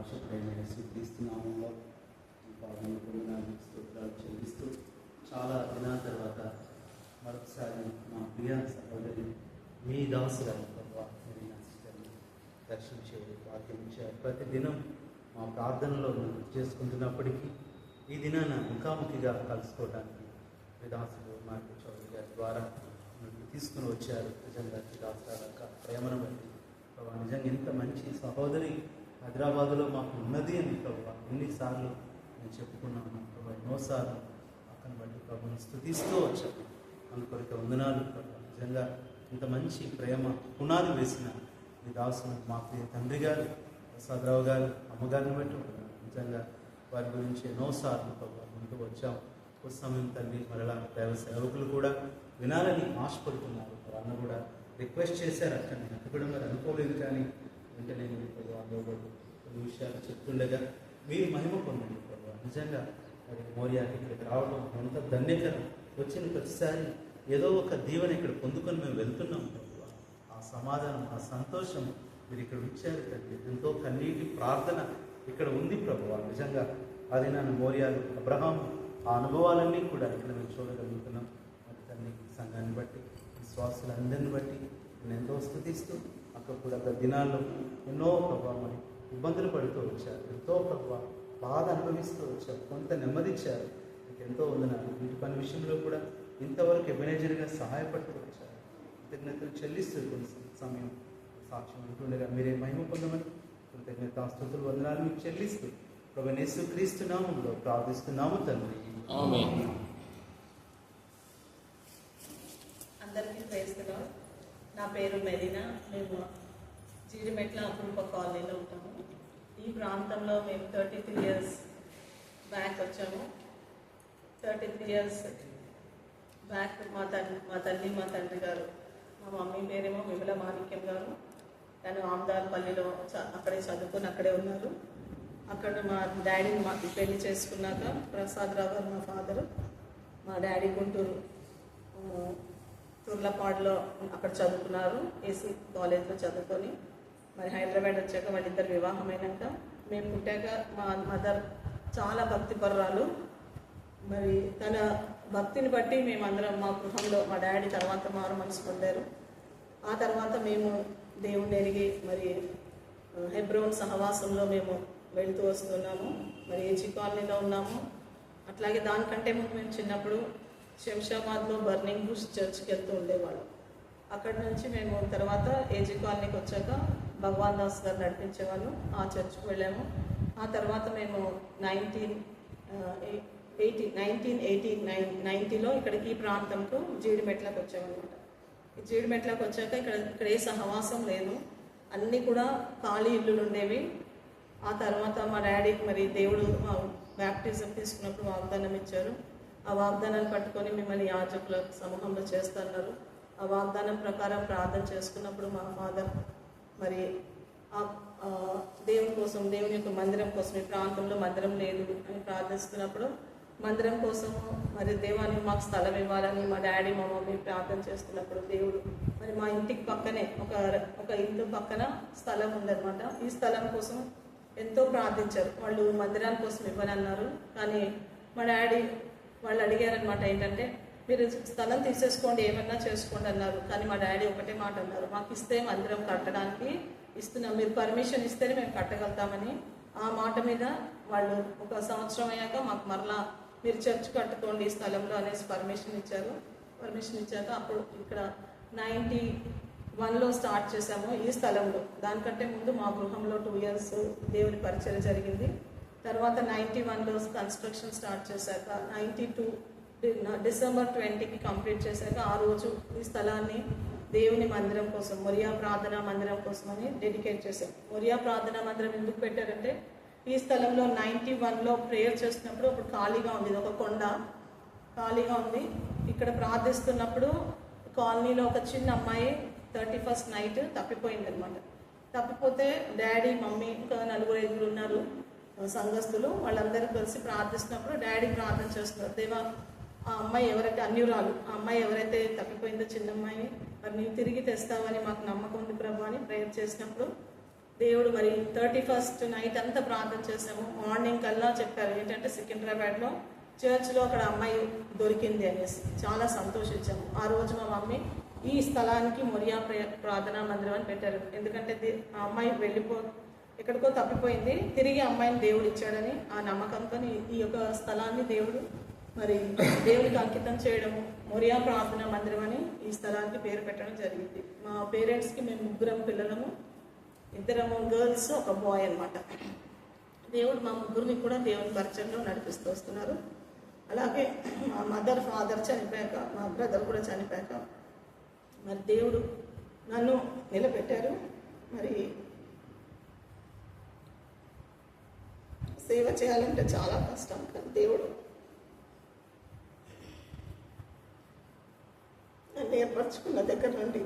రక్షకుడైన యేసుక్రీస్తు నామములో పాదములకు స్తోత్రాలు చెల్లిస్తూ చాలా దినాల తర్వాత మరొకసారి మా ప్రియ సహోదరి మీ దాసురాలు దర్శించే వాక్యం ఇచ్చారు. ప్రతిదినం మా ప్రార్థనలో చేసుకుంటున్నప్పటికీ ఈ దినాన ముఖాముఖిగా కలుసుకోవడానికి మీ దాసుడు మార్పు చౌదరి గారి ద్వారా తీసుకుని వచ్చారు. నిజంగా ఈ దాసుల ప్రేమను బట్టి ప్రభావ నిజంగా ఇంత మంచి సహోదరి హైదరాబాదులో మాకు ఉన్నది అని ప్రభావ ఎన్నిసార్లు నేను చెప్పుకున్నాను ప్రభావ, ఎన్నోసార్లు అక్కని బట్టి ప్రభుని స్థుతిస్తూ వచ్చాను. అందుకొరకు వందనాలు ప్రభావ. నిజంగా ఇంత మంచి ప్రేమ పునాది వేసిన ఈ దాసును మా ప్రియ తండ్రి గారు ప్రసాదరావు గారు అమ్మగారిని బట్టి నిజంగా వారి గురించి ఎన్నోసార్లు ప్రభావ ముందుకు వచ్చాం. ఒక సమయం తండ్రి మరలా దైవ సేవకులు కూడా వినాలని ఆశపడుతున్నారు. వారు అన్న కూడా రిక్వెస్ట్ చేశారు. అక్కడ నేను కూడా మరి అనుకోలేదు, కానీ వెంటనే వాళ్ళు కొన్ని విషయాలు చెప్తుండగా మీరు మహిమ పొందండి ప్రభావ. నిజంగా మరి మోరియాకి ఇక్కడికి రావడం ఎంత ధన్యకరం. వచ్చిన ప్రతిసారి ఏదో ఒక దీవెన ఇక్కడ పొందుకొని మేము వెళ్తున్నాం ప్రభావ. ఆ సమాధానం, ఆ సంతోషం మీరు ఇక్కడ ఇచ్చారు తండ్రి. ఎంతో కన్నీటి ప్రార్థన ఇక్కడ ఉంది ప్రభువా. నిజంగా అది నన్ను మోరియాలు అబ్రహాం ఆ అనుభవాలన్నీ కూడా ఇక్కడ మేము చూడగలుగుతున్నాం. మరి తల్లి సంఘాన్ని బట్టి విశ్వాసులందరిని బట్టి నేను ఎంతో స్థుతిస్తూ అక్కడ కూడా గత దినాల్లో ఎన్నో ప్రభావ మరి ఇబ్బందులు పడుతూ వచ్చారు. ఎంతో ప్రభావ బాధ అనుభవిస్తూ వచ్చారు. కొంత నెమ్మదిచ్చారు. మీకు ఎంతో వందనాలు. వీటి పని విషయంలో కూడా ఇంతవరకు ఎబెనేజర్గా సహాయపడుతూ వచ్చారు. కృతజ్ఞతలు చెల్లిస్తూ కొన్ని సమయం సాక్ష్యం ఉంటుండగా మీరే మహిమ పొందమని కృతజ్ఞతాస్తుతులు వందనాలు మీకు చెల్లిస్తూ ప్రభువైన యేసుక్రీస్తు నామములో ప్రార్థిస్తున్నాము తండ్రి. ఆమేన్. అందరికీ ప్రైజ్ ది లార్డ్. నా పేరు మెరీనా. మేము జీడిమెట్ల అపురూప కాలనీలో ఉంటాము. ఈ ప్రాంతంలో మేము 33 years బ్యాక్ వచ్చాము. 33 years బ్యాక్ మా తల్లి మా తండ్రి గారు, మా మమ్మీ పేరేమో విమల మాణిక్యం గారు. తను ఆమ్దార్పల్లిలో అక్కడే చదువుకొని అక్కడే ఉన్నారు. అక్కడ మా డాడీని పెళ్లి చేసుకున్నాక ప్రసాదరావు గారు మా ఫాదరు, మా డాడీ గుంటూరు తుర్లపాడులో అక్కడ చదువుకున్నారు. ఏసీ కాలేజ్లో చదువుకొని మరి హైదరాబాద్ వచ్చాక వాళ్ళిద్దరు వివాహమైనాక మేము పుట్టాక మా మదర్ చాలా భక్తిపరురాలు. మరి తన భక్తిని బట్టి మేమందరం మా గృహంలో మా డాడీ తర్వాత మారు మనసు పొందారు. ఆ తర్వాత మేము దేవుణ్ణి ఎరిగి మరి హెబ్రోన్ సహవాసంలో మేము వెళుతూ వస్తున్నాము. మరి ఏజీ కాలనీలో ఉన్నాము. అట్లాగే దానికంటే ముందు మేము చిన్నప్పుడు శంషాబాద్లో బర్నింగ్ బుష్ చర్చ్కి వెళ్తూ ఉండేవాళ్ళం. అక్కడి నుంచి మేము తర్వాత ఏజీ కాలనీకి వచ్చాక భగవాన్ దాస్ గారు నడిపించేవాళ్ళు. ఆ చర్చ్కి వెళ్ళాము. ఆ తర్వాత మేము 1990లో ఇక్కడికి ఈ ప్రాంతంకు జీడిమెట్లకు వచ్చామన్నమాట. ఈ జీడిమెట్లకు వచ్చాక ఇక్కడ ఏ సహవాసం లేదు, అన్నీ కూడా ఖాళీ ఇల్లులు ఉండేవి. ఆ తర్వాత మా డాడీకి మరి దేవుడు బ్యాప్టిజం తీసుకున్నప్పుడు వాగ్దానం ఇచ్చారు. ఆ వాగ్దానాన్ని పట్టుకొని మిమ్మల్ని యాజకుల సమూహంలో చేస్తున్నారు. ఆ వాగ్దానం ప్రకారం ప్రార్థన చేసుకున్నప్పుడు మా ఫాదర్ మరి దేవుని కోసం, దేవుని యొక్క మందిరం కోసం, ఈ ప్రాంతంలో మందిరం లేదు అని ప్రార్థిస్తున్నప్పుడు మందిరం కోసం మరి దేవాన్ని మాకు స్థలం ఇవ్వాలని మా డాడీ మా మమ్మీ ప్రార్థన చేస్తున్నప్పుడు దేవుడు మరి మా ఇంటికి పక్కనే ఒక ఇల్లు పక్కన స్థలం ఉందన్నమాట. ఈ స్థలం కోసం ఎంతో ప్రార్థించారు. వాళ్ళు మందిరాల కోసం ఇవ్వనన్నారు. కానీ మా డాడీ వాళ్ళు అడిగారనమాట, ఏంటంటే మీరు స్థలం తీసేసుకోండి, ఏమన్నా చేసుకోండి అన్నారు. కానీ మా డాడీ ఒకటే మాట అన్నారు, మాకు ఇస్తే మందిరం కట్టడానికి ఇస్తున్నాం, మీరు పర్మిషన్ ఇస్తేనే మేము కట్టగలుగుతామని. ఆ మాట మీద వాళ్ళు 1 సంవత్సరం అయ్యాక మాకు మరలా మీరు చర్చ్ కట్టుకోండి ఈ స్థలంలో అనేసి పర్మిషన్ ఇచ్చారు. పర్మిషన్ ఇచ్చాక అప్పుడు ఇక్కడ 91లో స్టార్ట్ చేసాము ఈ స్థలంలో. దానికంటే ముందు మా గృహంలో 2 years దేవుని పరిచయం జరిగింది. తర్వాత 91లో కన్స్ట్రక్షన్ స్టార్ట్ చేశాక 92 డిసెంబర్ 20కి కంప్లీట్ చేశాక ఆ రోజు ఈ స్థలాన్ని దేవుని మందిరం కోసం, మొరియా ప్రార్థనా మందిరం కోసం అని డెడికేట్ చేశాం. మొరియా ప్రార్థనా మందిరం ఎందుకు పెట్టారంటే ఈ స్థలంలో 91లో ప్రేయర్ చేస్తున్నప్పుడు అప్పుడు ఖాళీగా ఉంది, ఇది ఒక కొండ ఖాళీగా ఉంది. ఇక్కడ ప్రార్థిస్తున్నప్పుడు కాలనీలో ఒక చిన్న అమ్మాయి 31st నైట్ తప్పిపోయింది అనమాట. తప్పిపోతే డాడీ, మమ్మీ, ఇంకా 4-5 ఉన్నారు సంఘస్థులు, వాళ్ళందరూ కలిసి ప్రార్థిస్తున్నప్పుడు డాడీ ప్రార్థన చేస్తున్నారు, దేవా ఆ అమ్మాయి ఎవరైతే అన్యురాలు, ఆ అమ్మాయి ఎవరైతే తప్పిపోయిందో చిన్న అమ్మాయిని మరి నీవు తిరిగి తెస్తావని మాకు నమ్మకం ఉంది ప్రభు అని ప్రేయర్ చేసినప్పుడు దేవుడు మరి 31st నైట్ అంతా ప్రార్థన చేసాము. మార్నింగ్ కల్లా చెప్పారు ఏంటంటే సికింద్రాబాద్లో చర్చ్లో అక్కడ అమ్మాయి దొరికింది అనేసి చాలా సంతోషించాము. ఆ రోజు మా మమ్మీ ఈ స్థలానికి మొరియా ప్రార్థనా మందిరం అని పెట్టారు. ఎందుకంటే ఆ అమ్మాయి ఎక్కడికో తప్పిపోయింది, తిరిగి అమ్మాయిని దేవుడు ఇచ్చాడని ఆ నమ్మకంతో ఈ యొక్క స్థలాన్ని దేవుడు మరి దేవుడికి అంకితం చేయడము, మొరియా ప్రార్థనా మందిరం అని ఈ స్థలానికి పేరు పెట్టడం జరిగింది. మా పేరెంట్స్కి మేము 3 పిల్లలము, 2 గర్ల్స్, 1 బాయ్ అన్నమాట. దేవుడు మా 3 కూడా దేవుని పరిచయంలో నడిపిస్తూ వస్తున్నారు. అలాగే మా మదర్ ఫాదర్ చనిపోయాక, మా బ్రదర్ కూడా చనిపోయాక మరి దేవుడు నన్ను నిలబెట్టారు. మరి సేవ చేయాలంటే చాలా కష్టం, కానీ దేవుడు నన్ను ఏర్పరచుకున్న దగ్గర నుండి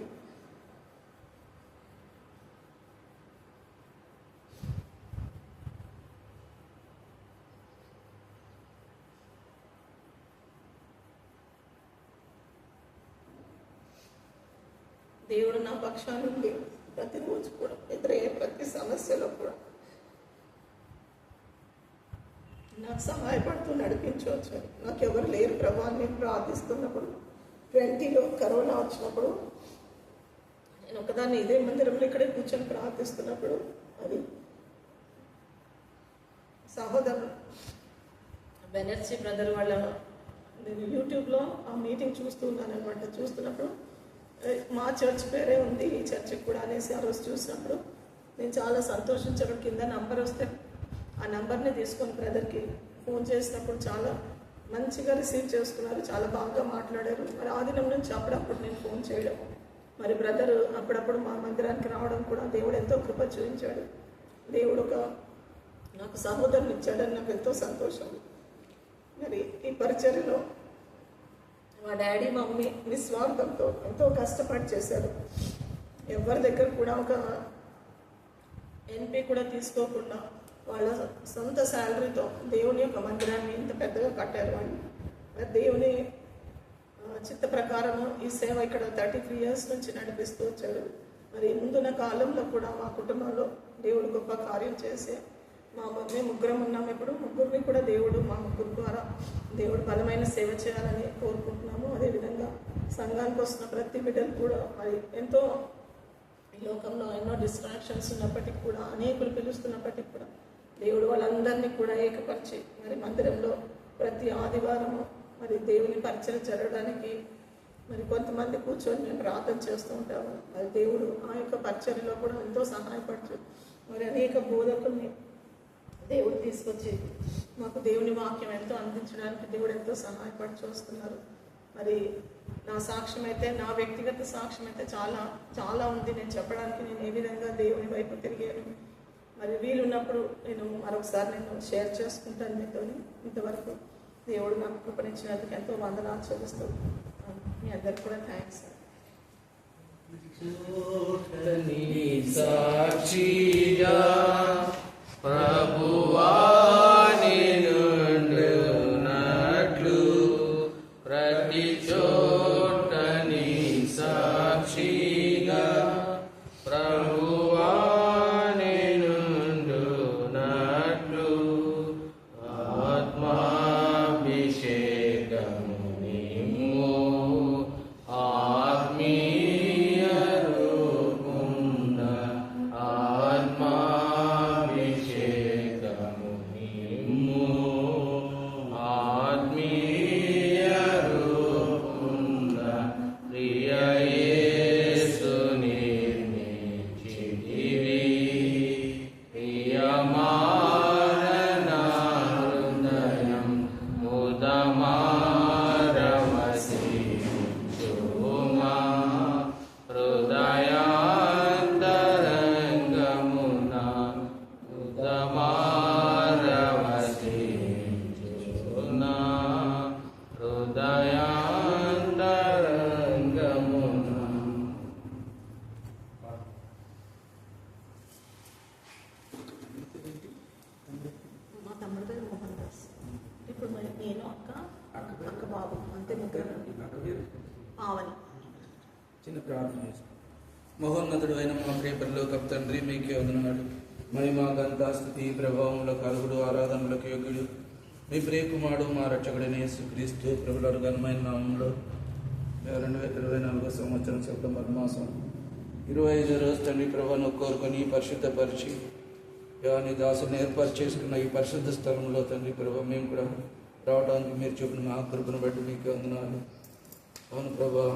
దేవుడు నా పక్షానుండి ప్రతిరోజు కూడా ఎదురయ్యే ప్రతి సమస్యలో కూడా నాకు సహాయపడుతూ నడిపించవచ్చు. నాకు ఎవరు లేరు ప్రభా అని నేను ప్రార్థిస్తున్నప్పుడు 20లో కరోనా వచ్చినప్పుడు నేను ఒకదాన్ని ఇదే మందిరంలో ఇక్కడే కూర్చొని ప్రార్థిస్తున్నప్పుడు అది సహోదరు బెనర్జీ బ్రదర్ వాళ్ళ నేను యూట్యూబ్లో ఆ మీటింగ్ చూస్తున్నాను అనమాట. చూస్తున్నప్పుడు మా చర్చ్ పేరే ఉంది ఈ చర్చికి కూడా అనేసి ఆ రోజు చూసినప్పుడు నేను చాలా సంతోషించడం. కింద నంబర్ వస్తే ఆ నంబర్ని తీసుకొని బ్రదర్కి ఫోన్ చేసినప్పుడు చాలా మంచిగా రిసీవ్ చేసుకున్నారు, చాలా బాగా మాట్లాడారు. మరి ఆ దినం నుంచి అప్పుడప్పుడు నేను ఫోన్ చేయడం, మరి బ్రదర్ అప్పుడప్పుడు మా మందిరానికి రావడం కూడా దేవుడు ఎంతో కృప చూపించాడు. దేవుడు నాకు సహోదరుని ఇచ్చాడని నాకు ఎంతో సంతోషం. మరి ఈ పరిచర్యలో మా డాడీ మమ్మీ నిస్వార్థంతో ఎంతో కష్టపడి చేశారు. ఎవరి దగ్గర కూడా ఒక ఎన్పి కూడా తీసుకోకుండా వాళ్ళ సొంత శాలరీతో దేవుని యొక్క మందిరాన్ని ఇంత పెద్దగా కట్టారు. అని మరి దేవుని చిత్త ప్రకారము ఈ సేవ ఇక్కడ 33 years నుంచి నడిపిస్తూ వచ్చాడు. మరి ముందున్న కాలంలో కూడా మా కుటుంబంలో దేవుడు గొప్ప కార్యం చేసి మేము 3 ఉన్నాము. ఇప్పుడు 3 కూడా దేవుడు మా 3 ద్వారా దేవుడు బలమైన సేవ చేయాలని కోరుకుంటున్నాము. అదేవిధంగా సంఘానికి వస్తున్న ప్రతి బిడ్డలు కూడా మరి ఎంతో ఈ లోకంలో ఎన్నో డిస్ట్రాక్షన్స్ ఉన్నప్పటికీ కూడా, అనేకులు పిలుస్తున్నప్పటికీ కూడా దేవుడు వాళ్ళందరినీ కూడా ఏకపరిచి మరి మందిరంలో ప్రతి ఆదివారము మరి దేవుని పరిచయం జరగడానికి మరి కొంతమంది కూర్చొని మేము ప్రార్థన చేస్తూ ఉంటాము. మరి దేవుడు ఆ యొక్క పరిచర్యలో కూడా ఎంతో సహాయపడుతూ మరి అనేక బోధకుల్ని దేవుడు తీసుకొచ్చి మాకు దేవుని వాక్యం ఎంతో అందించడానికి దేవుడు ఎంతో సహాయపడుతూ వస్తున్నారు. మరి నా సాక్ష్యం అయితే, నా వ్యక్తిగత సాక్ష్యం అయితే చాలా చాలా ఉంది. నేను చెప్పడానికి నేను ఏ విధంగా దేవుని వైపు తిరిగాను మరి వీలున్నప్పుడు నేను మరొకసారి నేను షేర్ చేసుకుంటాను మీతో. ఇంతవరకు దేవుడు నాకు కృపణించినందుకు ఎంతో వందనాలు చెల్లిస్తూ మీ అందరికి కూడా థ్యాంక్స్. సాక్షిగా ప్రభువా నిన్నుండునట్లు ప్రతి చోట నీ సాక్షిగా ప్రభువా నిన్నుండునట్లు ఆత్మాభిషేకము నిమ్ము ఆత్మీయ రూపుంద ఆత్మాభిషేకము నిమ్ము ఆత్మీయ రూపుంద ప్రియ యేసు నిర్మించితివి ప్రియమాన హృదయం ముదమారవసించుమా హృదయాంతరంగమున ముదమారవసించునా హృదయాంతరంగమున. మా తమ్ముడు పేరు మోహన్ దాస్. ఇప్పుడు మరి నేను అక్క బాబు అంతే ముగ్గురు. పావని. చిన్న ప్రార్థన చేసుకో. మహోన్నతుడు అయిన మా ప్రియ పరలోకపు తండ్రి మీకే వందనాలు. మహిమ ఘనత స్తుతి ప్రభావముల కలుగుడు ఆరాధనలకు యోగ్యుడు మీ ప్రియ కుమారుడు మా రక్షకుడైన యేసుక్రీస్తు ప్రభుల ఘనమైన నామంలో 2024 సంవత్సరం సెప్టెంబర్ మాసం 25వ రోజు తండ్రి ప్రభాను కోరుకొని పరిశుద్ధపరిచి నీ దాసుని ఏర్పాటు చేసుకున్న ఈ పరిశుద్ధ స్థలంలో తండ్రి ప్రభా మేము కూడా రావడానికి మీరు చూపిన మా కృపను బట్టి మీకే వందనాలు. అవును ప్రభా,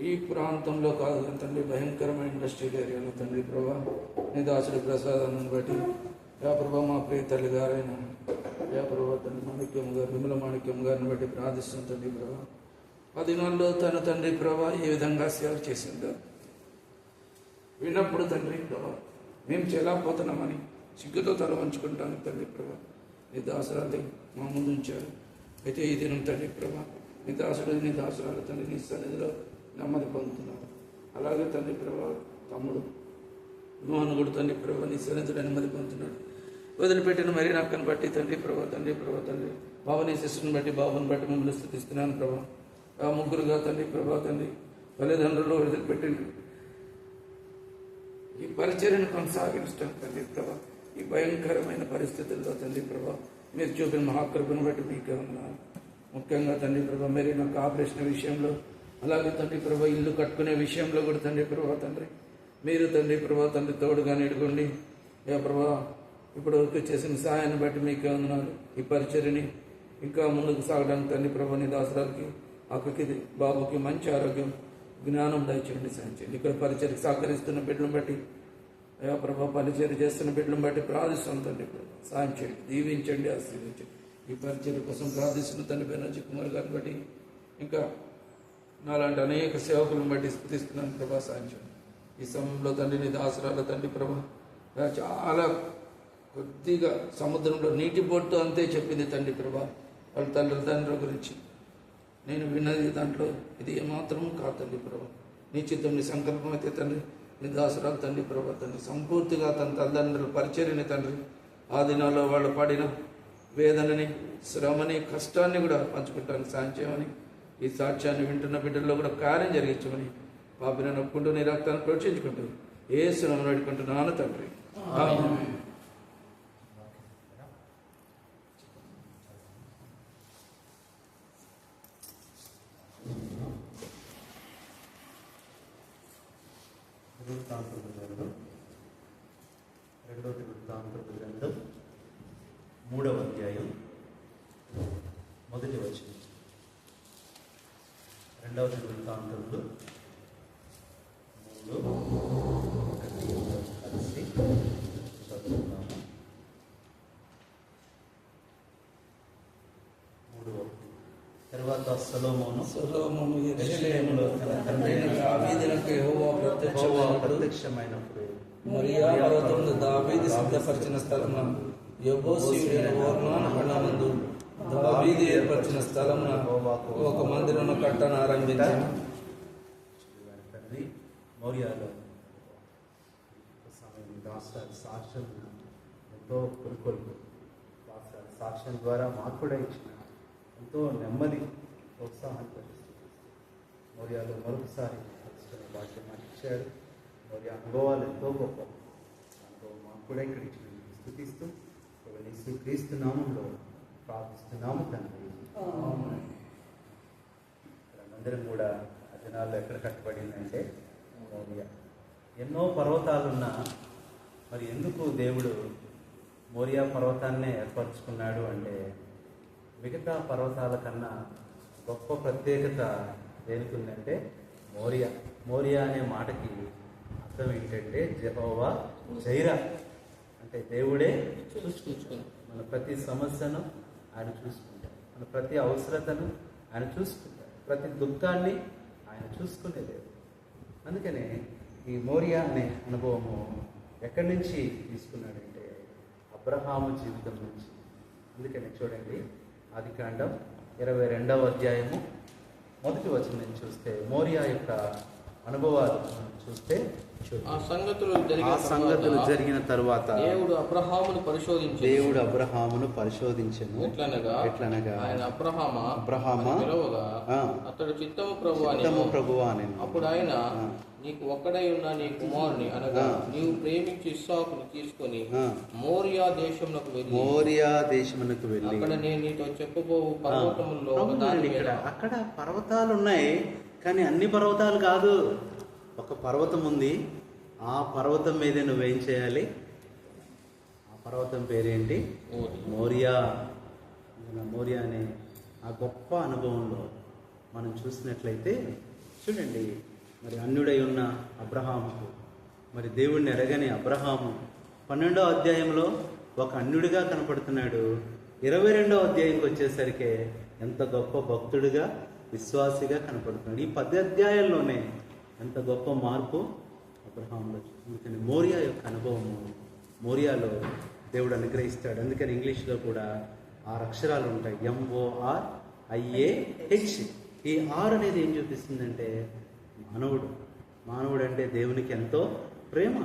ఈ ప్రాంతంలో కాదు తండ్రి, భయంకరమైన ఇండస్ట్రియల్ ఏరియాలో తండ్రి ప్రభా నీ దాసుడి ప్రసాదాన్ని బట్టి ప్రభా మా ప్రియ తల్లి గారైన ప్రభా తండ్రి మాణిక్యం గారు, విమల మాణిక్యం గారిని బట్టి ప్రార్థిస్తుంది తండ్రి ప్రభా. 10 నెలల్లో తన తండ్రి ప్రభా ఏ విధంగా సేవ చేసిందో విన్నప్పుడు తండ్రి ప్రభా మేము చేయలేకపోతున్నామని సిగ్గుతో తల వంచుకుంటాను తండ్రి ప్రభా. నీ దాసురాలు మా ముందు ఉంచారు. అయితే ఈ దినం తండ్రి ప్రభా నీ దాసుడు నీ దాసురాలు తండ్రి నీ సన్నిధిలో నెమ్మది పొందుతున్నారు. అలాగే తండ్రి ప్రభా తమ్ముడు మోహన్ కూడా తండ్రి ప్రభా నీ సన్నిధిలో నెమ్మది పొందుతున్నాడు. వదిలిపెట్టిన మరి నాకని బట్టి తండ్రి ప్రభా తండ్రి బాబుని శిష్యుని బట్టి బాబుని బట్టి మిమ్మల్ని స్తుతిస్తున్నాను ప్రభా. ఆ ముగ్గురుగా తండ్రి ప్రభా తండ్రి తల్లిదండ్రులు వదిలిపెట్టింది ఈ పరిచర్యను కొనసాగించడం తండ్రి ప్రభా ఈ భయంకరమైన పరిస్థితుల్లో తండ్రి ప్రభా మీరు చూపిన మహాకృపను బట్టి మీకే ఉన్నాను. ముఖ్యంగా తండ్రి ప్రభా మరి నాకు ఆపరేషన్ విషయంలో, అలాగే తండ్రి ప్రభా ఇల్లు కట్టుకునే విషయంలో కూడా తండ్రి ప్రభా తండ్రి మీరు తండ్రి ప్రభా తండ్రి తోడుగా నిడుకోండి. ప్రభా ఇప్పుడు వరకు చేసిన సహాయాన్ని బట్టి మీకే వందనాలు. ఈ పరిచర్యని ఇంకా ముందుకు సాగడానికి తండ్రి ప్రభా నీ దాసరాలకి అక్కకి బాబుకి మంచి ఆరోగ్యం జ్ఞానం దయచేయండి, సాధించండి. ఇక్కడ పరిచర్యకి సహకరిస్తున్న బిడ్డలను బట్టి ప్రభా పరిచర్య చేస్తున్న బిడ్డలను బట్టి ప్రార్థిస్తున్నాం తండ్రి ప్రభా సాయం చేయండి, దీవించండి, ఆశీర్వదించండి. ఈ పరిచర్య కోసం ప్రార్థిస్తున్న తండ్రి బెనర్జీ కుమార్ గారిని బట్టి ఇంకా నాలాంటి అనేక సేవకులను బట్టి స్తుతిస్తున్నాను ప్రభా సాయం చేయండి. ఈ సమయంలో తండ్రి నీ దాసరాల తండ్రి ప్రభా చాలా కొద్దిగా సముద్రంలో నీటి బొట్టు అంతే చెప్పింది తండ్రి ప్రభా వాళ్ళ తల్లిదండ్రుల గురించి. నేను విన్నది దాంట్లో ఇది ఏమాత్రము కాదు తండ్రి ప్రభా. నీ చిత్తం నీ సంకల్పం అయితే తండ్రి నీ దాసరాలు తండ్రి ప్రభా తండ్రి సంపూర్తిగా తన తల్లిదండ్రుల పరిచర్యని తండ్రి ఆ దినాల్లో వాళ్ళు పడిన వేదనని, శ్రమని, కష్టాన్ని కూడా పంచుకుంటానికి సాయం చేయమని, ఈ సాక్ష్యాన్ని వింటున్న బిడ్డల్లో కూడా కార్యం జరిగించమని పాపిని నొప్పుకుంటూ నీ రక్తాన్ని ప్రోక్షించుకుంటూ యేసు నామమున వేడుకుంటున్నాను తండ్రి. ఆమేన్. రెండవ వృత్తాంతపు గ్రంథం 3వ అధ్యాయం 1వ వచనం. 2వ వృత్తాంతములు 3 కలిసి చదువుతున్నాము. 3వ తర్వాత సొలొమోను యెరూషలేములో తన తండ్రైన దావీదునకు యెహోవా ప్రత్యక్షమైనప్పుడు మరియా పర్వతమును దావీదు సిద్ధపరిచిన స్థలమున యెబూసీయుడైన ఒర్నాను కొండమందు దావీదు ఏర్పరిచిన స్థలమున ఒక మందిరమును కట్టన ఆరంభించాను. తండ్రి మౌర్యాలో సమయం దాసరాల సాక్ష్యం ఎంతో కొనుగోలు దాసరాల సాక్ష్యం ద్వారా మాకు కూడా ఇచ్చిన ఎంతో నెమ్మది, ప్రోత్సాహాన్ని పరిస్థితి మౌర్యాలో మరొకసారి కలుసుకునే భాగ్యం మాకు ఇచ్చాడు. మౌర్య అనుభవాలు ఎంతో గొప్ప అనుభవం మాకు కూడా ఇక్కడ ఇచ్చిన స్తుతిస్తూ క్రీస్తు నామంలో ప్రార్థిస్తున్నాము తండ్రి. అందరం కూడా ఆ దినాల్లో ఎక్కడ కట్టబడిందంటే మౌర్య. ఎన్నో పర్వతాలున్నా మరి ఎందుకు దేవుడు మోరియా పర్వతాన్నే ఏర్పరచుకున్నాడు అంటే మిగతా పర్వతాల కన్నా గొప్ప ప్రత్యేకత దేనికి ఉందంటే మోరియా అనే మాటకి అర్థం ఏంటంటే యెహోవా జైరా, అంటే దేవుడే చూసుకుంటాడు. మన ప్రతి సమస్యను ఆయన చూసుకుంటాడు, మన ప్రతి అవసరతను ఆయన చూసుకుంటాడు, ప్రతి దుఃఖాన్ని ఆయన చూసుకునే దేవుడు. అందుకనే ఈ మోరియా అనే అనుభవము ఎక్కడి నుంచి తీసుకున్నాడంటే అబ్రహాము జీవితం నుంచి. అందుకని చూడండి, ఆదికాండం 22వ అధ్యాయము 1వ వచనం నుంచి చూస్తే మోరియా యొక్క అనుభవాలు చూస్తే ఆ సంగతులు జరిగిన తరువాత దేవుడు అబ్రహామును పరిశోధించెను. ఎట్లనగా ఆయన అబ్రహామా పిలువగా అతడు చిత్తము ప్రభువా అని. అప్పుడు ఆయన నీకు ఒక్కడై ఉన్న నీ కుమారుని అనగా నీవు ప్రేమించి ఇస్సాకును తీసుకొని మోరియా దేశమునకు వెళ్ళి అక్కడ నేను నీతో చెప్పబోవు పర్వతముల్లో అక్కడ పర్వతాలు ఉన్నాయి, కానీ అన్ని పర్వతాలు కాదు. ఒక పర్వతం ఉంది, ఆ పర్వతం మీదే నువ్వేం చేయాలి? ఆ పర్వతం పేరేంటి? మోరియా. మోరియా అనే ఆ గొప్ప అనుభవంలో మనం చూసినట్లయితే చూడండి, మరి అన్యుడై ఉన్న అబ్రహాముకు, మరి దేవుణ్ణి ఎరగని అబ్రహాము 12వ అధ్యాయంలో ఒక అన్యుడిగా కనపడుతున్నాడు. 22వ అధ్యాయంకి వచ్చేసరికి ఎంత గొప్ప భక్తుడిగా, విశ్వాసిగా కనపడుతున్నాడు. ఈ 10 అధ్యాయాల్లోనే ఎంత గొప్ప మార్పు అబ్రహాంలో. అందుకని మోరియా యొక్క అనుభవము, మోరియాలో దేవుడు అనుగ్రహిస్తాడు. అందుకని ఇంగ్లీష్లో కూడా 6 అక్షరాలు ఉంటాయి, MORIAH. ఈ 6 అనేది ఏం చూపిస్తుందంటే మానవుడు అంటే దేవునికి ఎంతో ప్రేమ.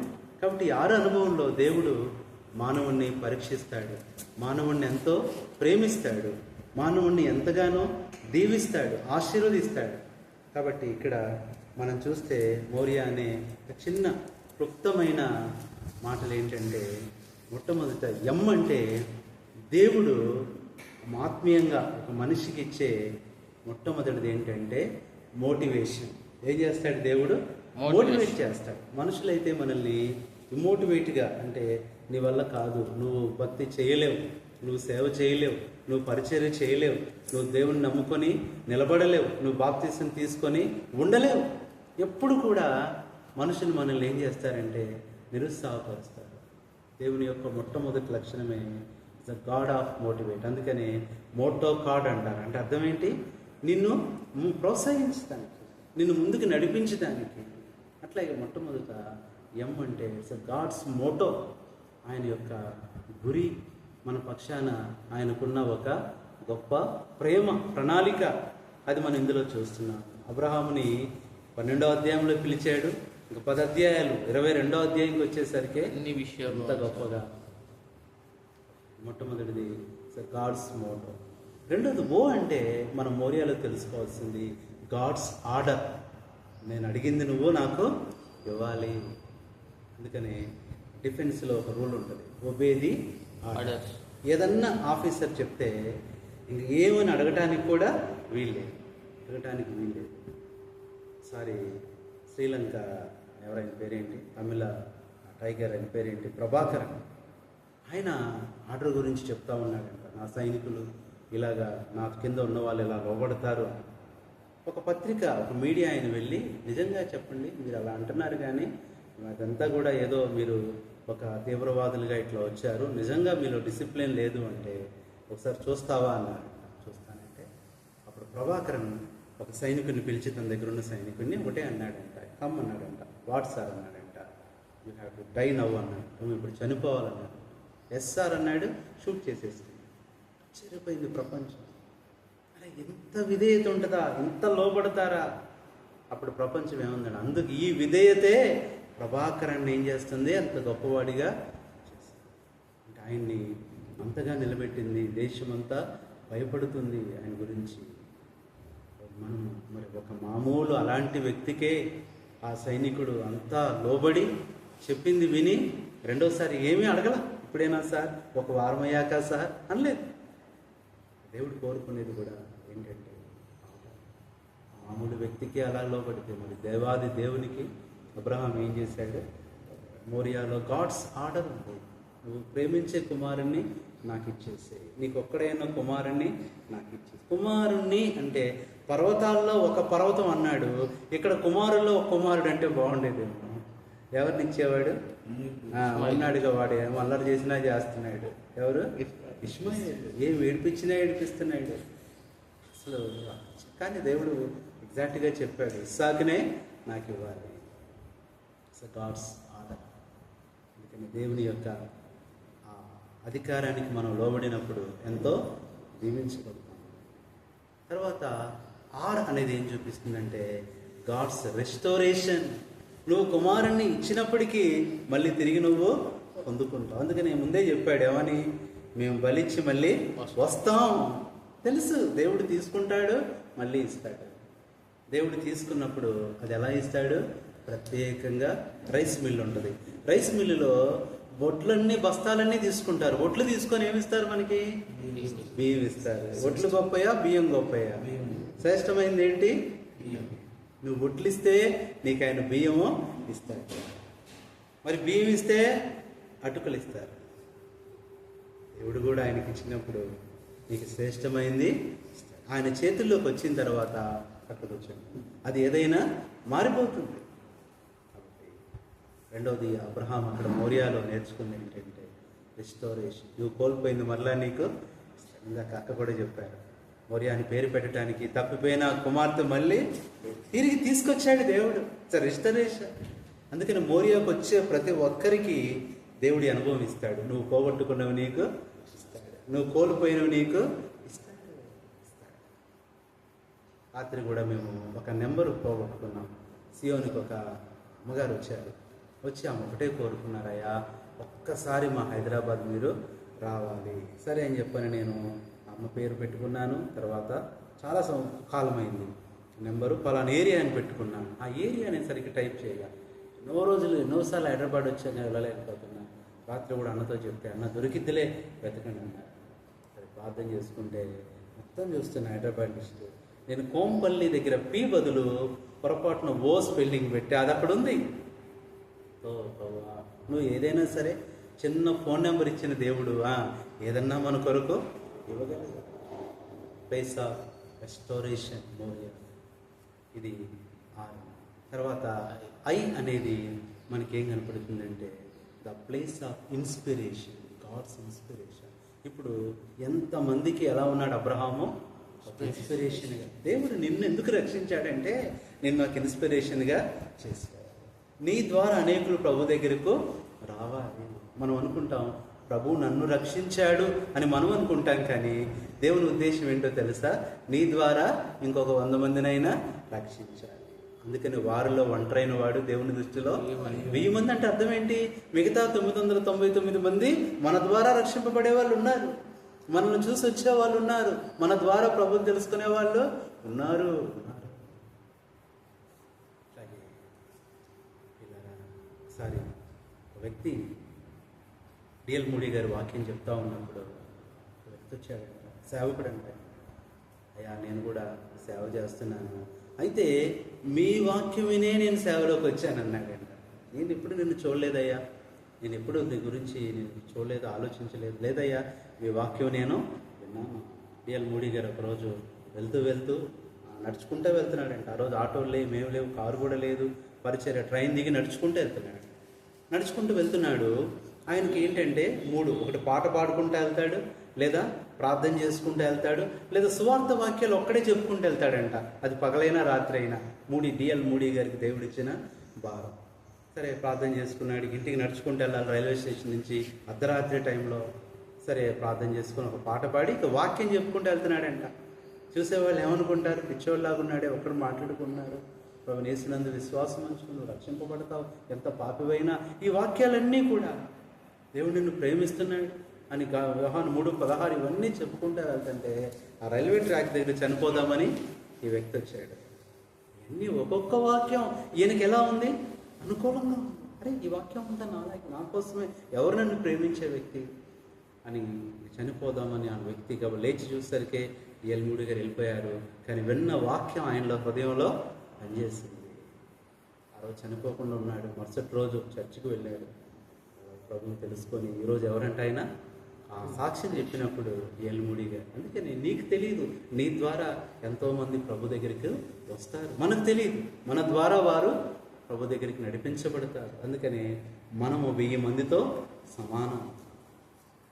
కాబట్టి 6 అనుభవంలో దేవుడు మానవుణ్ణి పరీక్షిస్తాడు, మానవుణ్ణి ఎంతో ప్రేమిస్తాడు, మానవుణ్ణి ఎంతగానో దీవిస్తాడు, ఆశీర్వదిస్తాడు. కాబట్టి ఇక్కడ మనం చూస్తే మోరియా అనే ఒక చిన్న క్లుప్తమైన మాటలు ఏంటంటే, మొట్టమొదట అంటే దేవుడు ఆత్మీయంగా ఒక మనిషికి ఇచ్చే మొట్టమొదటిది ఏంటంటే మోటివేషన్. ఏం చేస్తాడు దేవుడు? మోటివేట్ చేస్తాడు. మనుషులైతే మనల్ని ఇమోటివేట్గా, అంటే నీ వల్ల కాదు, నువ్వు భక్తి చేయలేవు, నువ్వు సేవ చేయలేవు, నువ్వు పరిచర్య చేయలేవు, నువ్వు దేవుని నమ్ముకొని నిలబడలేవు, నువ్వు బాప్తిసం తీసుకొని ఉండలేవు. ఎప్పుడు కూడా మనుషులు మనల్ని ఏం చేస్తారంటే నిరుత్సాహపరుస్తారు. దేవుని యొక్క మొట్టమొదటి లక్షణమే ద గాడ్ ఆఫ్ మోటివేట్. అందుకని మోటో కార్డ్ అంటారు. అంటే అర్థం ఏంటి? నిన్ను ప్రోత్సహించడానికి, నిన్ను ముందుకు నడిపించడానికి. అట్లాగే మొట్టమొదట అంటే ఇట్స్ గాడ్స్ మోటో. ఆయన యొక్క గురి, మన పక్షాన ఆయనకున్న ఒక గొప్ప ప్రేమ ప్రణాళిక, అది మనం ఇందులో చూస్తున్నాం. అబ్రహాముని 12వ అధ్యాయంలో పిలిచాడు, ఇంకా 10 అధ్యాయాలు 22వ అధ్యాయంకి వచ్చేసరికి అన్ని విషయాలు ఎంత గొప్పగా. మొట్టమొదటిది గాడ్స్ మోటో. రెండోది అంటే మనం మోరియాలో తెలుసుకోవాల్సింది గాడ్స్ ఆర్డర్. నేను అడిగింది నువ్వు నాకు ఇవ్వాలి. అందుకని డిఫెన్స్లో ఒక రూల్ ఉంటుంది, ఒబేది ఆర్డర్. ఏదన్నా ఆఫీసర్ చెప్తే ఇంక ఏమని అడగటానికి కూడా వీల్లేదు. సారీ, శ్రీలంక ఎవరైనా పేరేంటి, తమిళ టైగర్ ఆయన పేరేంటి, ప్రభాకరన్, ఆయన ఆర్డర్ గురించి చెప్తా ఉన్నాడంట. నా సైనికులు ఇలాగా, నా కింద ఉన్న వాళ్ళు ఇలా లోబడతారు. ఒక పత్రిక, ఒక మీడియా ఆయన వెళ్ళి, నిజంగా చెప్పండి, మీరు అలా అంటున్నారు కానీ అదంతా కూడా ఏదో మీరు ఒక తీవ్రవాదులుగా ఇట్లా వచ్చారు, నిజంగా మీలో డిసిప్లిన్ లేదు అంటే ఒకసారి చూస్తావా అన్నారు. చూస్తానంటే అప్పుడు ప్రభాకరన్ ఒక సైనికుడిని పిలిచి, తన దగ్గర ఉన్న సైనికుడిని ఒకటే అన్నాడంట, కమ్ అన్నాడంట. వాట్ సార్ అన్నాడంట. You have to die now అన్నాడు. నువ్వు ఇప్పుడు చనిపోవాలన్నాడు. ఎస్ సార్ అన్నాడు. షూట్ చేసేసి. ఆశ్చర్యపోయింది ప్రపంచం. అరే, ఎంత విధేయత ఉంటుందా, ఎంత లోబడతారా? అప్పుడు ప్రపంచం ఏముందండి, అందుకు ఈ విధేయతే ప్రభాకరాన్ని ఏం చేస్తుంది, అంత గొప్పవాడిగా చేస్తుంది. అంటే ఆయన్ని అంతగా నిలబెట్టింది. దేశమంతా భయపడుతుంది ఆయన గురించి. మనం మరి ఒక మామూలు అలాంటి వ్యక్తికే ఆ సైనికుడు అంతా లోబడి చెప్పింది విని రెండోసారి ఏమీ అడగల. ఇప్పుడైనా సార్, ఒక వారం అయ్యాక సార్ అనలేదు. దేవుడు కోరుకునేది కూడా ఏంటంటే, మామూలు వ్యక్తికి అలా లోబడితే మరి దేవాది దేవునికి అబ్రహాం ఏం చేశాడు? మోరియాలో గాడ్స్ ఆర్డర్ ఉంది. నువ్వు ప్రేమించే కుమారుణ్ణి నాకు ఇచ్చేసేయి, నీకు ఒక్కడైనా కుమారుణ్ణి నాకు ఇచ్చేసి. కుమారుణ్ణి అంటే పర్వతాల్లో ఒక పర్వతం అన్నాడు, ఇక్కడ కుమారుల్లో ఒక కుమారుడు అంటే బాగుండేదేమో. ఎవరిని ఇచ్చేవాడు? అన్నాడుగా, వాడు ఏమో అల్లరి చేసినా చేస్తున్నాడు. ఎవరు? ఇష్మాయేలు. ఏం ఏడిపించినా ఏడిపిస్తున్నాడు అసలు. కానీ దేవుడు ఎగ్జాక్ట్గా చెప్పాడు, ఇస్సాకునే నాకు ఇవ్వాలి. God's order. అందుకని దేవుని యొక్క అధికారానికి మనం లోబడినప్పుడు ఎంతో దీవించబడతాం. తర్వాత ఆర్ అనేది ఏం చూపిస్తుందంటే గాడ్స్ రెస్టోరేషన్. నువ్వు కుమారుణ్ణి ఇచ్చినప్పటికీ మళ్ళీ తిరిగి నువ్వు పొందుకుంటావు. అందుకని ముందే చెప్పాడు ఏమని, మేము బలిచ్చి మళ్ళీ వస్తాం. తెలుసు దేవుడు తీసుకుంటాడు, మళ్ళీ ఇస్తాడు. దేవుడు తీసుకున్నప్పుడు అది ఎలా ఇస్తాడు? ప్రత్యేకంగా రైస్ మిల్ ఉంటుంది. రైస్ మిల్లులో బొట్లన్నీ బస్తాలన్నీ తీసుకుంటారు. బొట్లు తీసుకొని ఏమిస్తారు? మనకి బియ్యం ఇస్తారు. బొట్లు గొప్పయా బియ్యం గొప్పయా? శ్రేష్టమైంది ఏంటి? నువ్వు బొట్లు ఇస్తే నీకు ఆయన బియ్యము ఇస్తాడు. మరి బియ్యం ఇస్తే అటుకులు ఇస్తారు. దేవుడు కూడా ఆయనకి ఇచ్చినప్పుడు నీకు శ్రేష్టమైంది ఇస్తాడు. ఆయన చేతుల్లోకి వచ్చిన తర్వాత అక్కడికి వచ్చాడు, అది ఏదైనా మారిపోతుంది. కాబట్టి రెండవది అబ్రహాం అక్కడ మోరియాలో నేర్చుకుంది ఏంటంటే రిస్టోరేషన్. నువ్వు కోల్పోయింది మరలా నీకు ఇస్తాడు. ఇందాక అక్క కూడా చెప్పారు, మోరియా అని పేరు పెట్టడానికి తప్పిపోయిన కుమార్తె మళ్ళీ తిరిగి తీసుకొచ్చాడు దేవుడు. రిస్టరేషన్. అందుకని మోరియాకు వచ్చే ప్రతి ఒక్కరికి దేవుడి అనుభవం ఇస్తాడు. నువ్వు పోగొట్టుకున్నవి నీకు ఇస్తాడు, నువ్వు కోల్పోయినవి నీకు ఇస్తాడు. రాత్రి కూడా మేము ఒక నెంబరు పోగొట్టుకున్నాం. సియోనికి ఒక అమ్మగారు వచ్చారు. వచ్చి ఆమె ఒకటే కోరుకున్నారయ్యా, ఒక్కసారి మా హైదరాబాద్ మీరు రావాలి. సరే అని చెప్పని నేను అమ్మ పేరు పెట్టుకున్నాను. తర్వాత చాలా కాలమైంది. నెంబరు పలానా ఏరియా అని పెట్టుకున్నాను. ఆ ఏరియా నేను సరిగ్గా టైప్ చేయగా ఎన్నోసార్లు హైదరాబాద్ వచ్చాను, వెళ్ళలేకపోతున్నాను. రాత్రి కూడా అన్నతో చెప్తే, అన్న దొరికిద్దిలే వెతకండి అన్నారు. సరే ప్రార్థన చేసుకుంటే మొత్తం చూస్తున్నా హైదరాబాద్ లిస్టు. నేను కోంపల్లి దగ్గర పి బదులు పొరపాటున ఓ స్పెల్లింగ్ పెట్టి అది అక్కడ ఉంది. నువ్వు ఏదైనా సరే చిన్న ఫోన్ నెంబర్ ఇచ్చిన దేవుడు ఏదన్నా మన కొరకు ఇవ్వగలదు. Place of restoration Moriah. ఇది తర్వాత ఐ అనేది మనకేం కనపడుతుందంటే the place of inspiration, God's inspiration. ఇప్పుడు ఎంతమందికి ఎలా ఉన్నాడు అబ్రహాము? ఇన్స్పిరేషన్గా. దేవుడు నిన్ను ఎందుకు రక్షించాడంటే నేను నాకు ఇన్స్పిరేషన్గా చేశాడు. నీ ద్వారా అనేకులు ప్రభు దగ్గరకు రావాలి. మనం అనుకుంటాం ప్రభు నన్ను రక్షించాడు అని మనం అనుకుంటాం, కానీ దేవుని ఉద్దేశం ఏంటో తెలుసా? నీ ద్వారా ఇంకొక 100 మందినైనా రక్షించాలి. అందుకని వారిలో ఒంటరైన వాడు దేవుని దృష్టిలో 1000 మంది. అంటే అర్థం ఏంటి? మిగతా 999 మంది మన ద్వారా రక్షింపబడే వాళ్ళు ఉన్నారు, మనల్ని చూసి వచ్చే వాళ్ళు ఉన్నారు, మన ద్వారా ప్రభుని తెలుసుకునే వాళ్ళు ఉన్నారు. ఒకసారి ఒక వ్యక్తి డిఎల్ మూడీ గారు వాక్యం చెప్తా ఉన్నప్పుడు ఒక వ్యక్తి వచ్చాడంట, సేవకుడు అంటే, అయ్యా నేను కూడా సేవ చేస్తున్నాను, అయితే మీ వాక్యం వినే నేను సేవలోకి వచ్చాను అన్నాడంట. నేను ఎప్పుడు నిన్ను చూడలేదయ్యా, నేను ఎప్పుడు నీ గురించి నేను చూడలేదు, ఆలోచించలేదు. లేదయ్యా మీ వాక్యం నేను విన్నాను. డిఎల్ మూడీ గారు ఒకరోజు వెళ్తూ నడుచుకుంటూ వెళ్తున్నాడంట. ఆ రోజు ఆటోలు లేవు, మేము లేవు, కారు కూడా లేదు, పరిచర్య ట్రైన్ దిగి నడుచుకుంటూ వెళ్తున్నాడు. నడుచుకుంటూ వెళ్తున్నాడు. ఆయనకి ఏంటంటే 3: ఒకటి పాట పాడుకుంటూ వెళ్తాడు, లేదా ప్రార్థన చేసుకుంటూ వెళ్తాడు, లేదా సువార్త వాక్యాలు ఒక్కడే చెప్పుకుంటూ వెళ్తాడంట. అది పగలైనా రాత్రి అయినా. డిఎల్ మూడీ గారికి దేవుడిచ్చిన భారం. సరే ప్రార్థన చేసుకున్నాడు. ఇంటికి నడుచుకుంటూ వెళ్ళాలి రైల్వే స్టేషన్ నుంచి అర్ధరాత్రి టైంలో. సరే ప్రార్థన చేసుకుని ఒక పాట పాడి ఇక వాక్యం చెప్పుకుంటూ వెళ్తున్నాడంట. చూసేవాళ్ళు ఏమనుకుంటారు? పిచ్చోళ్ళలాగా ఉన్నాడే, ఒక్కడు మాట్లాడుకున్నారు. ప్రభు యేసునందు విశ్వాసం ఉంచుకుని నువ్వు రక్షింపబడతావు, ఎంత పాపివైనా. ఈ వాక్యాలన్నీ కూడా దేవుడు నిన్ను ప్రేమిస్తున్నాడు అని యోహాను 3:16 ఇవన్నీ చెప్పుకుంటూ వెళ్తుంటే ఆ రైల్వే ట్రాక్ దగ్గర చనిపోదామని ఈ వ్యక్తి వచ్చాడు. ఇవన్నీ ఒక్కొక్క వాక్యం ఈయనకి ఎలా ఉంది? అనుకూలంగా ఉంది. అరే ఈ వాక్యం అంతా నా కోసమే, ఎవరు నన్ను ప్రేమించే వ్యక్తి అని చనిపోదామని ఆ వ్యక్తి లేచి చూసరికే డిఎల్ మూడీ గారు వెళ్ళిపోయారు. కానీ విన్న వాక్యం ఆయనలో హృదయంలో పనిచేసింది. ఆ రోజు చనిపోకుండా ఉన్నాడు. మరుసటి రోజు చర్చికి వెళ్ళాడు. ప్రభుని తెలుసుకొని ఈరోజు ఎవరంటే ఆయన ఆ సాక్ష్యం చెప్పినప్పుడు డిఎల్ మూడీ గారు. అందుకని నీకు తెలియదు, నీ ద్వారా ఎంతోమంది ప్రభు దగ్గరికి వస్తారు. మనకు తెలియదు, మన ద్వారా వారు ప్రభు దగ్గరికి నడిపించబడతారు. అందుకని మనము 1000 మందితో సమానం.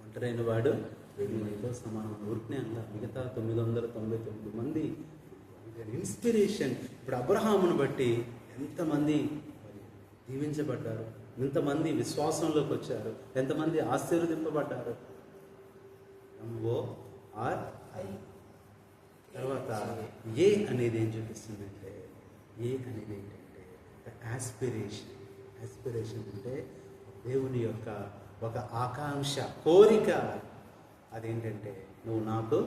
ఒంటరైన వాడు 1000 మందితో సమానం. ఊరికనే అంట మిగతా 999 మంది ఇన్స్పిరేషన్. ఇప్పుడు అబ్రహామును బట్టి ఎంతమంది దీవించబడ్డారు, ఎంతమంది విశ్వాసంలోకి వచ్చారు, ఎంతమంది ఆశీర్వదింపబడ్డారు. MORI. తర్వాత ఏ అనేది ఏం చూపిస్తుందంటే ఏ అనేది ఏంటంటే యాస్పిరేషన్. యాస్పిరేషన్ అంటే దేవుని యొక్క ఒక ఆకాంక్ష, కోరిక. అదేంటంటే నువ్వు నాకు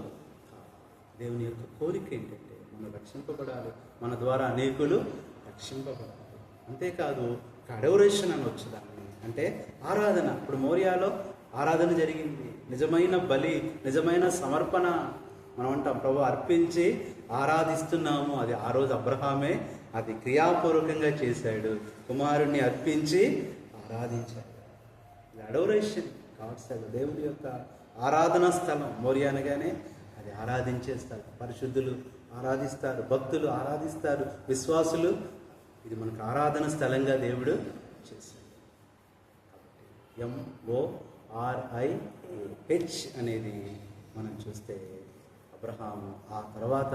దేవుని యొక్క కోరిక ఏంటంటే మనం రక్షింపబడాలి, మన ద్వారా అనేకులు రక్షింపబడాలి. అంతేకాదు అడోరేషన్ అని వచ్చేదాన్ని, అంటే ఆరాధన. ఇప్పుడు మోరియాలో ఆరాధన జరిగింది, నిజమైన బలి, నిజమైన సమర్పణ. మనం అంటాం ప్రభు అర్పించి ఆరాధిస్తున్నాము. అది ఆ రోజు అబ్రహామే అది క్రియాపూర్వకంగా చేశాడు, కుమారుణ్ణి అర్పించి ఆరాధించాడు. అడోరేషన్ కావట్లేదు. దేవుని యొక్క ఆరాధనా స్థలం మోరియా అనగానే అది ఆరాధించే స్థలం. పరిశుద్ధులు ఆరాధిస్తారు, భక్తులు ఆరాధిస్తారు, విశ్వాసులు. ఇది మనకు ఆరాధన స్థలంగా దేవుడు చేశాడు. MORIAH అనేది మనం చూస్తే అబ్రహాము ఆ తర్వాత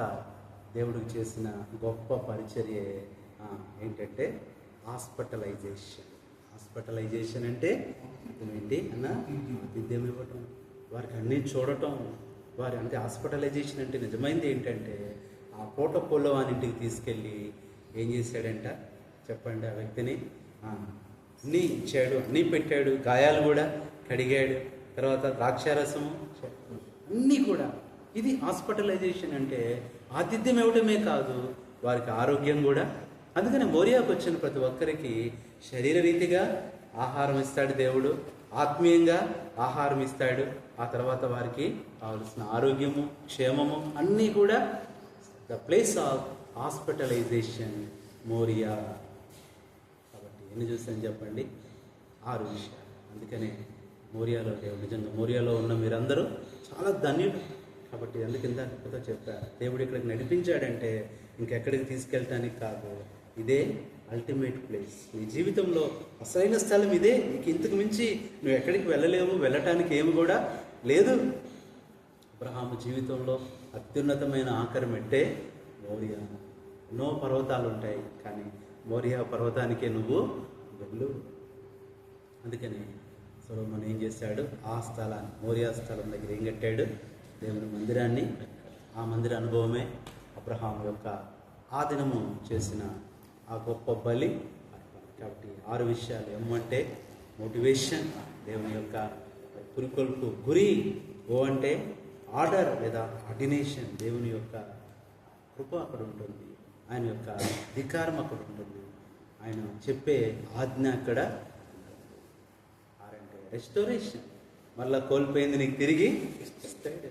దేవుడికి చేసిన గొప్ప పరిచర్య ఏంటంటే హాస్పిటలైజేషన్. హాస్పిటలైజేషన్ అంటే ఏంటి అన్న? ఆతిథ్యం ఇవ్వటం, వారికి అన్నీ చూడటం. వారి అంటే హాస్పిటలైజేషన్ అంటే నిజమైనది ఏంటంటే ఆ పూట పొల్లో అని ఇంటికి తీసుకెళ్ళి ఏం చేశాడంట చెప్పండి? ఆ వ్యక్తిని అన్నీ ఇచ్చాడు, అన్నీ పెట్టాడు, గాయాలు కూడా కడిగాడు, తర్వాత ద్రాక్షారసము అన్నీ కూడా. ఇది హాస్పిటలైజేషన్ అంటే ఆతిథ్యం ఇవ్వటమే కాదు, వారికి ఆరోగ్యం కూడా. అందుకని మోరియాకు వచ్చిన ప్రతి ఒక్కరికి శరీర రీతిగా ఆహారం ఇస్తాడు దేవుడు, ఆత్మీయంగా ఆహారం ఇస్తాడు. ఆ తర్వాత వారికి కావలసిన ఆరోగ్యము, క్షేమము అన్నీ కూడా. The place of hospitalization Moriah. కాబట్టి ఎన్ని చూసాను చెప్పండి? 6 విషయాలు. అందుకనే మోరియాలో దేవుడు, నిజంగా మోరియాలో ఉన్న మీరందరూ చాలా ధన్యులు. కాబట్టి అందుకింత చెప్పారు, దేవుడు ఇక్కడికి నడిపించాడంటే ఇంకెక్కడికి తీసుకెళ్ళటానికి కాదు, ఇదే అల్టిమేట్ ప్లేస్. నీ జీవితంలో అసలైన స్థలం ఇదే. నీకు ఇంతకు మించి నువ్వు ఎక్కడికి వెళ్ళలేవు, వెళ్ళటానికి ఏమి కూడా లేదు. అబ్రహాము జీవితంలో అత్యున్నతమైన ఆఖరి మెట్టే మోరియా. ఎన్నో పర్వతాలు ఉంటాయి, కానీ మోరియా పర్వతానికే నువ్వు వెళ్ళు. అందుకని సొలొమోను ఏం చేశాడు? ఆ స్థలాన్ని, మోరియా స్థలం దగ్గర ఏం కట్టాడు? దేవుని మందిరాన్ని. ఆ మందిర అనుభవమే అబ్రహాము యొక్క ఆ దినము చేసిన ఆ గొప్ప బలి అర్పణ. కాబట్టి 6 విషయాలు. ఏమంటే మోటివేషన్, దేవుని యొక్క పురికొల్పు, గురి. ఓ అంటే ఆర్డర్ లేదా ఆర్డినేషన్, దేవుని యొక్క కృప అక్కడ ఉంటుంది, ఆయన యొక్క అధికారం అక్కడ ఉంటుంది, ఆయన చెప్పే ఆజ్ఞ అక్కడ. ఆరంటే రెస్టోరేషన్, మళ్ళా కోల్పోయింది నీకు తిరిగి ఇస్తాడు.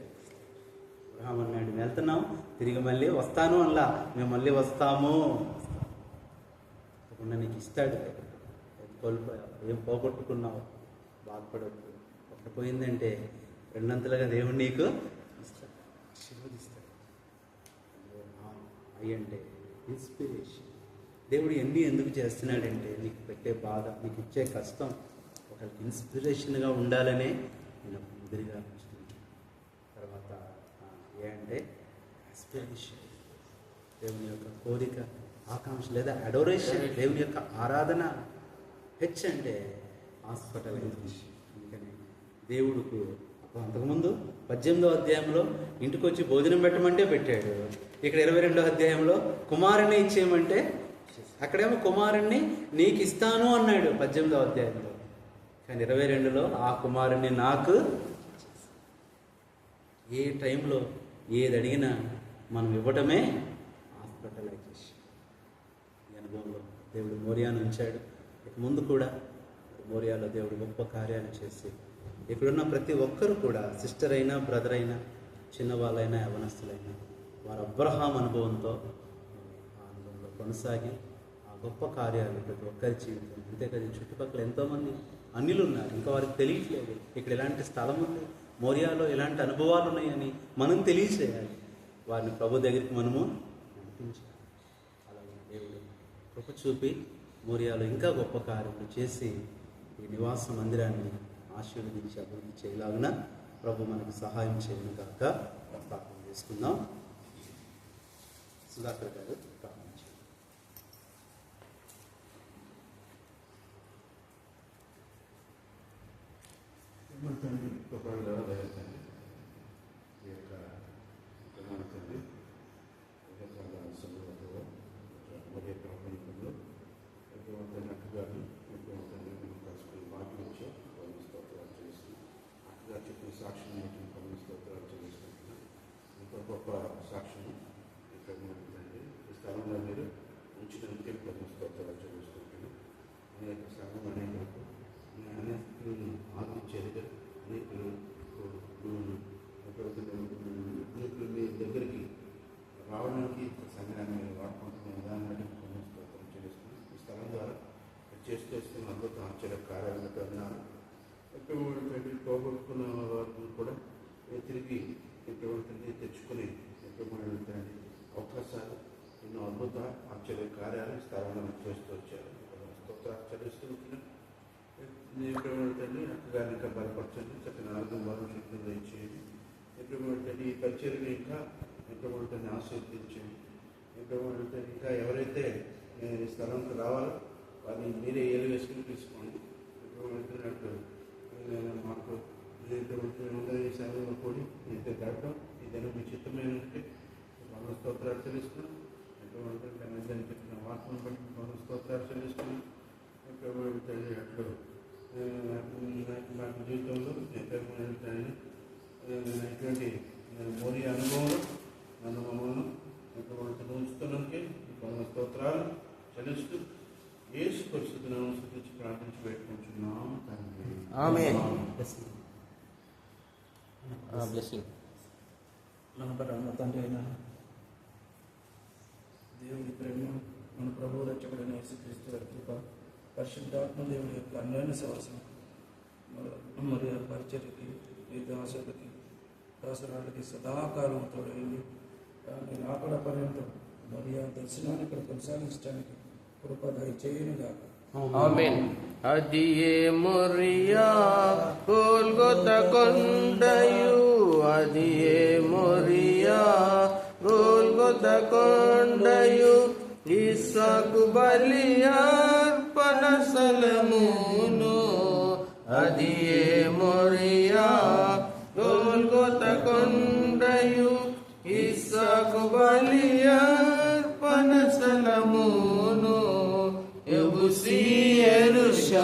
అబ్రహాము అన్నాడు, మేము వెళ్తున్నాం, తిరిగి మళ్ళీ వస్తాను అలా, మేము మళ్ళీ వస్తాము, తప్పకుండా నీకు ఇస్తాడు. కోల్పోయావు, ఏం పోగొట్టుకున్నావు, బాధపడద్దు. ఒకటి పోయిందంటే రెండంతలుగా దేవుడు నీకు ఇస్తాడు, ఆశీర్వదిస్తాడు. అవి అంటే ఇన్స్పిరేషన్. దేవుడు ఎన్ని ఎందుకు చేస్తున్నాడంటే నీకు పెట్టే బాధ, నీకు ఇచ్చే కష్టం ఒకరికి ఇన్స్పిరేషన్గా ఉండాలనే నేను ఎదురుగా ఉంచుతున్నాను. తర్వాత అంటే ఆస్పిరేషన్, దేవుని యొక్క కోరిక, ఆకాంక్ష లేదా అడోరేషన్, దేవుని యొక్క ఆరాధన. హెచ్ అంటే హాస్పిటలైజేషన్. అందుకని దేవుడికి అంతకుముందు 18వ అధ్యాయంలో ఇంటికి వచ్చి భోజనం పెట్టమంటే పెట్టాడు. ఇక్కడ 22వ అధ్యాయంలో కుమారుణ్ణి ఇచ్చేయమంటే, అక్కడేమో కుమారుణ్ణి నీకు ఇస్తాను అన్నాడు 18వ అధ్యాయంలో, కానీ 22లో ఆ కుమారుణ్ణి నాకు. ఏ టైంలో ఏది అడిగినా మనం ఇవ్వటమే హాస్పిటలైజేషన్. ఈ అనుభవంలో దేవుడు మోరియాను ఉంచాడు. ఇక ముందు కూడా మోరియాలో దేవుడు గొప్ప కార్యాలు చేసి ఇక్కడున్న ప్రతి ఒక్కరు కూడా, సిస్టర్ అయినా, బ్రదర్ అయినా, చిన్నవాళ్ళైనా, యవనస్తులైనా, వారు అబ్రహాం అనుభవంతో ఆ అనుభవంలో కొనసాగి ఆ గొప్ప కార్యాలు ప్రతి ఒక్కరి జీవితం. అంతేకాదు చుట్టుపక్కల ఎంతోమంది అన్యులు ఉన్నారు, ఇంకా వారికి తెలియట్లేదు ఇక్కడ ఎలాంటి స్థలం ఉంది, మోరియాలో ఎలాంటి అనుభవాలు ఉన్నాయని మనం తెలియచేయాలి. వారిని ప్రభు దగ్గరికి మనము నడిపించాలి. అలాగే దేవుడు కృప చూపి మోరియాలో ఇంకా గొప్ప కార్యములు చేసి ఈ నివాస మందిరాన్ని ఆశీర్వదించి అభివృద్ధి చేయలాగున ప్రభు మనకు సహాయం చేయను కాక ప్రార్థన చేసుకుందాం. సుధాకర్ గారు ప్రార్థన చేయండి. ఈ యొక్క చెప్పిన సాక్ష్యం కొన్ని స్తోత్రాలు చెల్లిస్తున్నాను. ఇంకో గొప్ప సాక్ష్యం ఇక్కడ ఉంటుందండి. ఈ స్థలంలో మీరు ఉంచినందుకే కొన్ని స్తోత్రాలు చెల్లిస్తున్నాను. అనేక సంఘం అనేకులకు అనేకులను ఆదించేది, అనేకులు మీ దగ్గరికి రావడానికి సంఘాన్ని వాడుకుంటున్న విధానం బట్టి కొన్ని స్తోత్రాలు చెల్లిస్తున్నాను. ఈ స్థలం ద్వారా చేస్తున్న అద్భుత ఆశ్చర్య కార్యాలతో ఉన్నారు. ఎటువంటి పోగొట్టుకున్న వారిని కూడా తిరిగి ఎటువంటి తెచ్చుకుని ఎటువంటి అవకాశాలు ఎన్నో అద్భుత ఆశ్చర్య కార్యాలు స్థలంలో చేస్తూ వచ్చారు. స్తోత్రాలు చెల్లిస్తున్నాను. ఎటువంటి అక్కగారిని ఇంకా బలపరచండి, చక్కని ఆరోగ్యం బాగా శక్తిగా ఇచ్చేది. ఎటువంటి ఈ పరిచర్ని ఇంకా ఎటువంటి ఆశీర్వదించండి. ఎటువంటి ఇంకా ఎవరైతే ఈ స్థలంకి రావాలో వారిని మీరే ఏలు వేసుకుని తీసుకోండి. ఎటువంటి మాకు ఈ సమయంలో కూడి అయితే గడపడం ఇదైనా మీ చిత్తమైనట్టే మన స్తోత్రాలు చెల్లిస్తున్నాం. ఎటువంటి చెప్పిన వార్తను బట్టి మన స్తోత్రాలు చెల్లిస్తున్నాం. ఎటువంటి అట్లు నాకు జీవితంలో ఎటువంటి మోరీ అనుభవంలో నన్ను మమ్మల్ని ఎటువంటి ఉంచుతున్నందుకే మన స్తోత్రాలు చెల్లిస్తూ యేసు పరిశుద్ధ స్తుతించి ప్రార్థించి పెట్టుకుంటున్నాం తండ్రి. ఆమేన్. Blessing. బ్లెస్సింగ్. మన పరమ తండ్రి అయిన దేవుడి ప్రేమ, మన ప్రభు రక్షకుడైన యేసుక్రీస్తు వారి కృప, పరిశుద్ధాత్మ దేవుడి యొక్క అన్యోన్య సహవాసం మరి ఆ పరిచర్యకి ఈ దాసులకి దాసరాలకి సదాకాలం తోడైంది. నేను ఆకడ పర్యంతం మరి ఆ దర్శనాన్ని ఇక్కడ కొనసాగించడానికి కృప దయచేయునుగాక. ఆమేన్. అదియే మొరియా గోల్గొత కొండయు, అదియే మొరియా గోల్గొత కొండయు, ఇస్సాకు బలియార్పణ స్థలమును. అదియే మొరియా గోల్గొత కొండయు, ఇస్సాకు బలియార్పణ స్థలమును. ఎబుసి యెరూషలేమదే,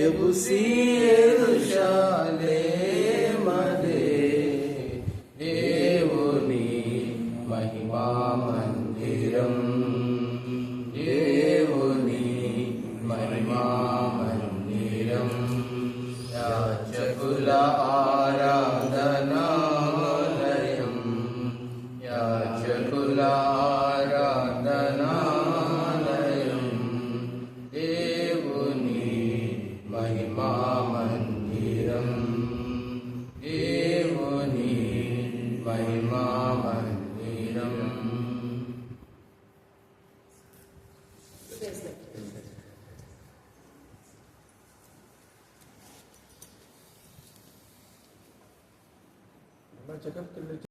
ఎబుసి యెరూషలేమదే, దేవుని మహిమా మందిరం, దేవుని మహిమా మందిరం, యాజకుల ఆరాధనాలయం, యాజకుల ఆరాధనాలయం, దేవుని మహిమా మందిరం, దేవుని మహిమా మందిరం. Praise the Lord. చెకప్